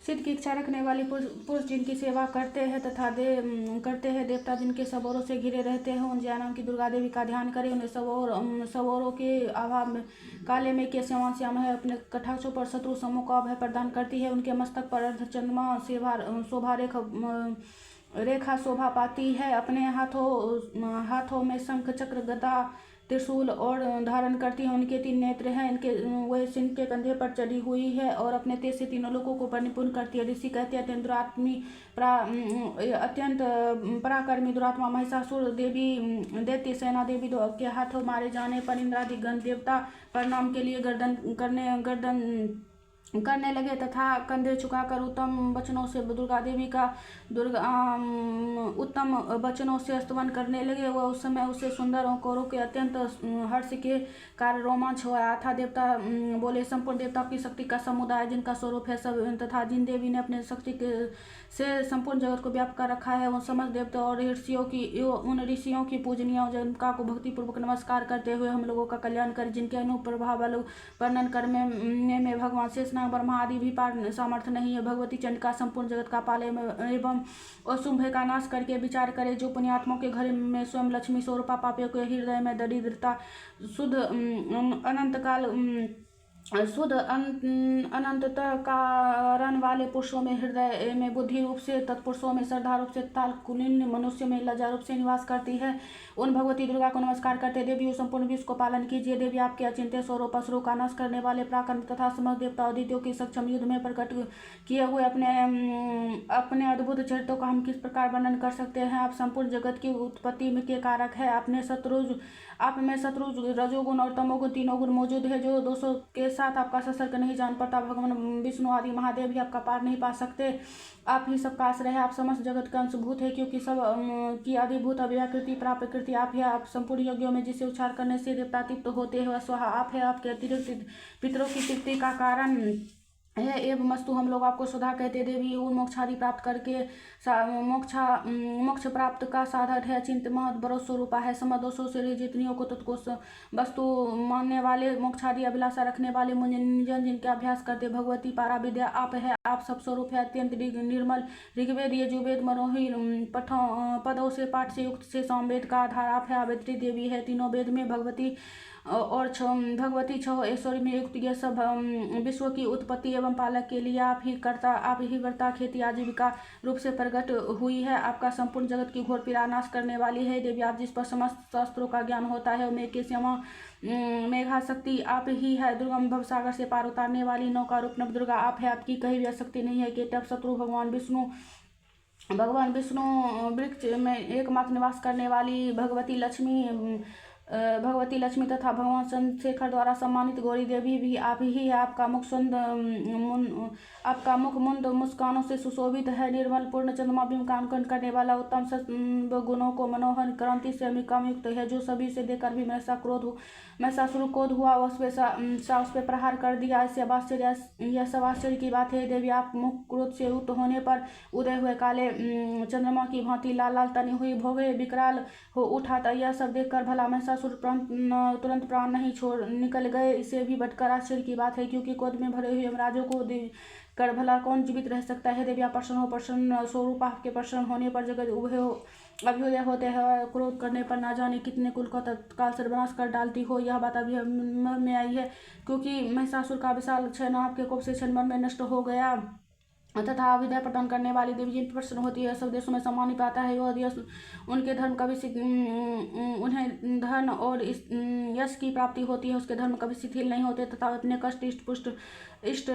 सिद्ध की इच्छा रखने वाली पुरुष जिनकी सेवा करते हैं तथा करते हैं देवता जिनके सबोरों से घिरे रहते हैं, उन जैनों की दुर्गा देवी का ध्यान करें। उन्हें सबोरों के अभाव में काले में के श्याम है, अपने कटाक्षों पर शत्रु समूह का अभय प्रदान करती है। उनके मस्तक पर अर्धचंद्रमा शोभा रेखा शोभा पाती है। अपने हाथों में शंख चक्र गदा त्रिशूल और धारण करती है। उनके 3 नेत्र हैं, वह सिंह के कंधे पर चढ़ी हुई है और अपने तेज से तीनों लोगों को परिपूर्ण करती है। ऋषि कहते हैं अत्यंत पराक्रमी दुरात्मा महिषासुर देवी दैत्य सेना देवी के हाथों मारे जाने पर इंद्रादि गण देवता प्रणाम के लिए गर्दन करने लगे तथा कंधे झुकाकर उत्तम वचनों से उत्तम वचनों से स्तवन करने लगे। वह उस समय उसे सुंदर और कौरों के अत्यंत हर्ष के कारण रोमांच हो आया था। देवता बोले, संपूर्ण देवताओं की शक्ति का समुदाय जिनका स्वरूप है सब तथा जिन देवी ने अपने शक्ति से संपूर्ण जगत को व्याप्त कर रखा है, उन समस्त देवता और उन ऋषियों की पूजनीय जिनका को भक्तिपूर्वक नमस्कार करते हुए हम लोगों का कल्याण कर, जिनके अनुप्रभाव वर्णन करने में भगवान शेषनाग ब्रह्मा आदि भी पार सामर्थ्य नहीं है। भगवती चंडिका संपूर्ण जगत का पाले एवं असुंभ का नाश करके विचार करे। जो पुण्यात्माओं के घर में स्वयं लक्ष्मी स्वरूपा, पापियों के हृदय में दरिद्रता, अनंतता कारण वाले पुरुषों में हृदय में बुद्धि रूप से, तत्पुरुषों में श्रद्धा रूप से तथा कुलीन मनुष्य में लज्जा रूप से निवास करती है। उन भगवती दुर्गा को नमस्कार करते देवी संपूर्ण विश्व को पालन कीजिए। देवी आपके अचिंत्य स्वरूप असुरों का नाश करने वाले पराक्रम तथा समस्त देवता आदित्यों की सक्षम युद्ध में प्रकट किए हुए अपने अद्भुत चरित्रों का हम किस प्रकार वर्णन कर सकते हैं। आप संपूर्ण जगत की उत्पत्ति के कारक है। आप में शत्रु रजोगुण और तमोगुण तीनों गुण मौजूद है, जो दोषों के साथ आपका संसर्ग नहीं जान पड़ता। भगवान विष्णु आदि महादेव भी आपका पार नहीं पा सकते। आप ही सबका आश्रय है। आप समस्त जगत का अंशभूत है, क्योंकि सब की आदिभूत अव्याकृति प्राप्रकृति आप है। आप संपूर्ण यज्ञों में जिसे उच्चार करने से देवता तृप्त होते हैं, स्वाहा आप है। आपके अतिरिक्त पितरों की तृप्ति का कारण है एवं मस्तु हम लोग आपको सुधा कहते। देवी उन मोक्षादि प्राप्त करके मोक्ष प्राप्त का साधन है। चिंत महत बरो स्वरूपा है। समदोषों से जितनियों को तत्को वस्तु मानने वाले, मोक्षादि अभिलाषा रखने वाले मुनिजन जिनके अभ्यास करते भगवती पारा विद्या आप है। आप सब स्वरूप है अत्यंत निर्मल ऋग्वेद यजुर्वेद मनोही पदों से पाठ से युक्त से सामवेद का आधार आप है। आवेत्री देवी है। तीनों वेद में भगवती और भगवती छह ऐश्वर्य में युक्त यह सब विश्व की उत्पत्ति एवं पालक के लिए आप ही वर्ता खेती आजीविका रूप से प्रकट हुई है। आपका संपूर्ण जगत की घोर पीड़ा नाश करने वाली है देवी। आप जिस पर समस्त शास्त्रों का ज्ञान होता है, मेघ के श्यामा मेघा शक्ति आप ही है। दुर्गम भवसागर से पार उतारने वाली नौका रूप नव दुर्गा आप है। आपकी कहीं भी शक्ति नहीं है कि तब शत्रु भगवान विष्णु वृक्ष में एकमात्र निवास करने वाली भगवती लक्ष्मी तथा भगवान चंद्रशेखर द्वारा सम्मानित गौरी देवी भी आप ही है। आपका मुख मुंद मुस्कानों से सुशोभित है। निर्मल पूर्ण चंद्रमा बिंब का अंकन करने वाला उत्तम गुणों को मनोहर क्रांति से अमिकाम युक्त है। जो सभी से देखकर भी महिषासुर क्रोध हुआ, उस पे प्रहार कर दिया। यह सब आश्चर्य की बात है देवी। आप मुख क्रोध से युक्त होने पर उदय हुए काले चंद्रमा की भांति लाल लाल तनी हुई भोगे विकराल हो उठा। यह सब देखकर भला महिषासुर तुरंत प्राण नहीं छोड़ निकल गए। इसे भी बढ़कर आश्चर्य की बात है, क्योंकि क्रोध में भरे हुए यमराजों को कर भला कौन जीवित रह सकता है। देवी आप प्रसन्न स्वरूप आपके प्रसन्न होने पर जगत अभ्युदय होते हैं। क्रोध करने पर ना जाने कितने कुल का तत्काल सर्वनाश कर डालती हो। यह बात अभी में आई है, क्योंकि महिषासुर का विशाल क्षण आपके कोप से क्षण में नष्ट हो गया तथा विद्या प्रदान करने वाली देवी जिन प्रसन्न होती है सब देशों में सम्मान पाता है। वह उनके धर्म कभी उन्हें धन और यश की प्राप्ति होती है। उसके धर्म कभी शिथिल नहीं होते तथा अपने कष्ट इष्ट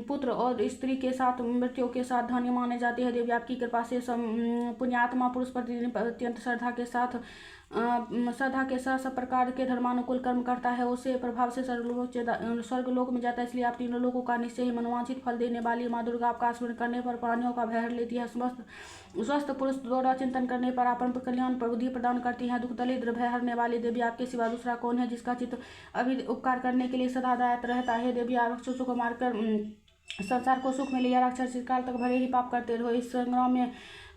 पुत्र और स्त्री के साथ मृत्यु के साथ धन्य माने जाते हैं। देवी आपकी कृपा से पुण्यात्मा पुरुष प्रतिदिन अत्यंत श्रद्धा के साथ सब प्रकार के धर्मानुकूल कर्म करता है। उसे प्रभाव से स्वर्गलोक में जाता है। इसलिए आप तीनों लोगों का निश्चय ही मनोवांछित फल देने वाली माँ दुर्गा आपका स्मरण करने पर प्राणियों का भय हर लेती है। स्वस्थ पुरुष द्वारा चिंतन करने पर आपन कल्याण बुद्धि प्रदान करती है। दुख दरिद्र भय हरने वाली देवी आपके सिवा दूसरा कौन है, जिसका चित्त अभी उपकार करने के लिए सदा दायित्व रहता है। देवी राक्षसों को मारकर संसार को सुख में लिया राक्षस काल तक भले ही पाप करते रहो। इस संग्राम में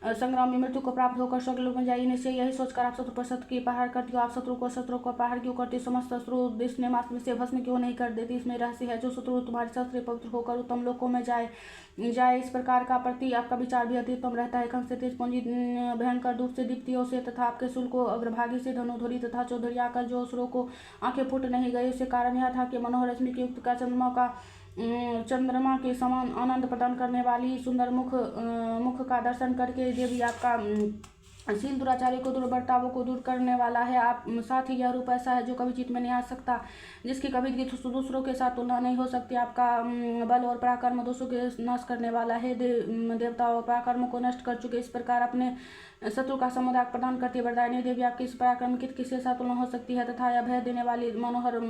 संग्राम में मृत्यु को प्राप्त होकर स्वर्गलोक में जाइए। निश्चय यही सोचकर आप शत्रु पर शत्रु की प्रहार करती हो। आप शत्रु को प्रहार क्यों करती? समस्त शत्रु देशने मात्र से भस्म क्यों नहीं कर देती? इसमें रहस्य है। जो शत्रु तुम्हारे शस्त्र पवित्र होकर उत्तम लोकों में जाए इस प्रकार का प्रति आपका विचार भी अति उत्तम रहता है। कंस से तेज पूंजी भयंकर धूप से दीप्तियों से तथा आपके शुल को अग्रभागी से धनुधुरी तथा चौधरी आकर जो असुरों को आंखें फूट नहीं गई, उसके कारण यह था कि मनोहर रश्मि के युक्त का चंद्रमा के समान आनंद प्रदान करने वाली सुंदर मुख का दर्शन करके देवी आपका शील दुराचारी को दुर्बर्तावों को दूर करने वाला है। आप साथ ही यह रूप ऐसा है जो कभी चित्त में नहीं आ सकता, जिसकी कभी दूसरों के साथ तुलना नहीं हो सकती। आपका बल और पराक्रम दोषों के नाश करने वाला है। देवताओं पराक्रम को नष्ट कर चुके, इस प्रकार अपने शत्रु का समुदाय प्रदान करती वरदायिनी देवी आपकी इस पराक्रम की किसके साथ तुलना हो सकती है। तथा अभय देने वाली मनोहर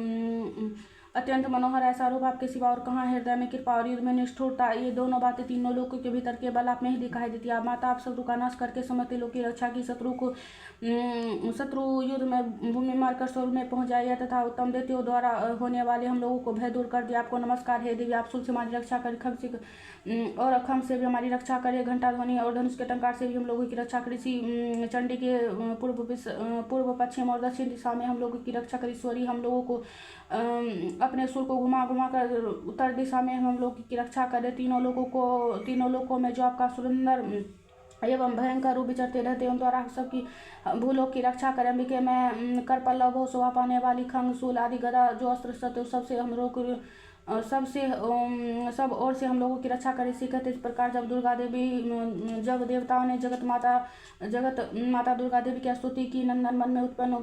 अत्यंत मनोहर ऐसा रूप आपके सिवा और कहाँ? हृदय में कृपा और युद्ध में निष्ठुरता, ये दोनों बातें तीनों लोगों के भीतर के बल आप में ही दिखाई देती है। माता आप शत्रु का नाश करके समस्त लोग की रक्षा की, शत्रु युद्ध में भूमि मारकर स्वर्ग में पहुंच जाइए तथा उत्तम देवताओं द्वारा होने वाले हम लोगों को भय दूर कर दिया। आपको नमस्कार है देवी। आप शूल से हमारी रक्षा करें, खम से भी हमारी रक्षा करे, घंटा ध्वनि और धनुष के टंकार से भी हम लोगों की रक्षा करी। इसी चंडी के पूर्व पश्चिम और दक्षिण दिशा में हम लोगों की रक्षा करी। ईश्वरी हम लोगों को अपने सुर को घुमा घुमा कर उत्तर दिशा में हम लोग की रक्षा करे। तीनों लोगों में जो आपका सुंदर एवं भयंकर रूप विचरते रहते हैं, उन द्वारा सबकी भूलों की रक्षा करें। अंबिके में कर पल्लव शोभा पाने वाली खंग शूल आदि गदा जो अस्त्र शस्त्र सबसे हम लोग सब ओर से हम लोगों की रक्षा करे। इसी कहते इस प्रकार जब देवताओं ने जगत माता दुर्गा देवी की स्तुति की, नंदन मन में उत्पन्न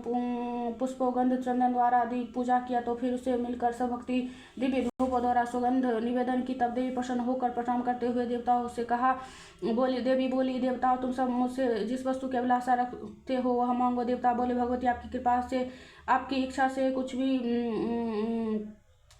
पुष्पों गंध चंदन द्वारा आदि पूजा किया, तो फिर उसे मिलकर सब भक्ति दिव्य धूप द्वारा सुगंध निवेदन की। तब देवी प्रसन्न होकर प्रणाम करते हुए देवताओं से कहा, देवी बोली, देवताओं तुम सब मुझसे जिस वस्तु की अभिलाषा रखते हो वह मांगो। देवता बोले, भगवती आपकी कृपा से आपकी इच्छा से कुछ भी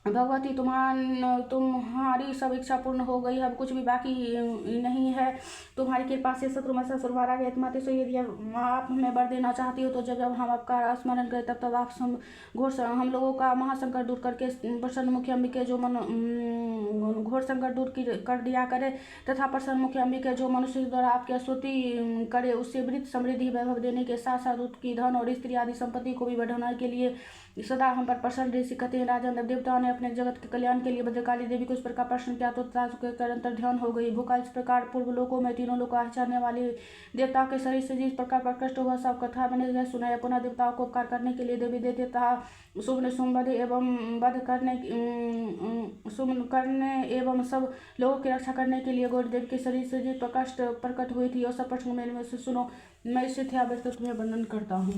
भगवती तुम्हारी सब इच्छा पूर्ण हो गई, अब कुछ भी बाकी नहीं है। तुम्हारी कृपा से शत्रु महिषासुर मारा गया। माते से यदि आप हमें वर देना चाहती हो तो जब हम आपका स्मरण करें तब आप हम लोगों का महासंकट दूर करके प्रसन्न मुखी अंबिके जो घोर संकट दूर कर दिया करे, तथा प्रसन्न मुखी अंबिके जो मनुष्य द्वारा आपकी स्तुति करे उससे वृद्ध समृद्धि वैभव देने के साथ साथ उसकी धन और स्त्री आदि संपत्ति को भी बढ़ाने के लिए सदा हम पर प्रसन्न ऋषि कहते हैं। राजन देवताओं ने अपने जगत के कल्याण के लिए भद्रकाली देवी को इस प्रकार प्रश्न किया तो अंतर ध्यान हो गई। भूखा इस प्रकार पूर्व लोकों में तीनों लोग आचरने वाले देवताओं के शरीर से जिस प्रकार प्रकृष्ट हुआ सब कथा मैंने सुनाया। पुनः देवताओं को उपकार करने के लिए देवी देवता शुभ एवं वध करने एवं सब लोगों की रक्षा करने के लिए गौरी देवी के शरीर से जिस प्रकाश प्रकट हुई थी और सब प्रश्न मेरे में से सुनो। मैं इससे तुम्हें वर्णन करता हूँ।